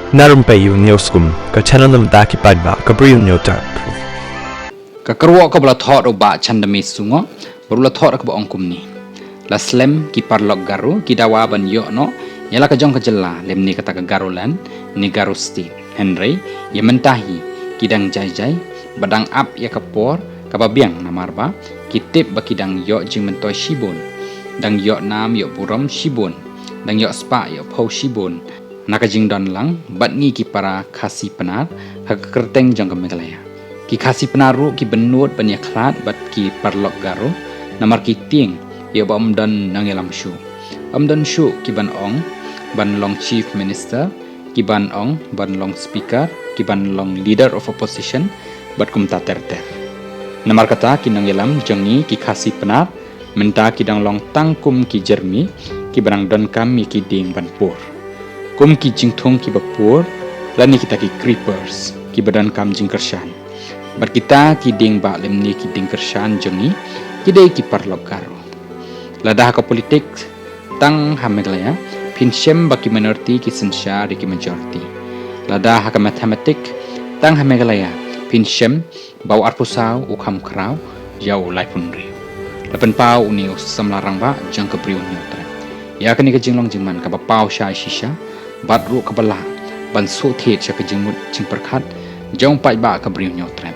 Narum payu neoskum ka channel nam ta ki padba ka briu nyotar. Ka kerwo ka bala thot oba chandami sungo berula thot ka ba ongkum ni la slem ki parlok garu ki dawa ban yo no yala ka jong ka jella lemni kata ka garulan ni garusti Henry ye mentahi kidang jai badang ap ya kapor ka babiang namarba kitip ba kidang yo jing mentoy shibon dang yo nam yo burom shibon dang yo spa yo pau shibon naka jing don lang bat ni ki para khasi penar ka kerteng jong ka megalaya ki khasi penaru ki benut ban yaklat bat ki parlok garu namar ki ting ya ba dan nang elam shu dan shu ki ban ong ban long chief minister ki ban ong ban long speaker ki ban long leader of opposition bat kum ta ter namar kata ki nang elam jangi ki khasi penar menta ki dang long tangkum ki jermi ki banang don kami ki ding ban pur kum ki jingthong ki bapur lani kita ki creepers ki badan kam jing kershan bar kita ki ding ba lemni ki ding kershan jangi ki dei ki parlok garu ladah ka politik tang hameglaya pinshem baki minority ki sensya ki majority ladah ka mathematik tang hameglaya pinshem bau arpusau ukham krau jau lai punri lapen pau uni samlarang ba jang ka priu nyotra ya kani ka jinglong jingman ka ba pau sha shisha bat ru ka bala ban so the cha ka jingmut jing perkhat jong pai ba ka priu nyotra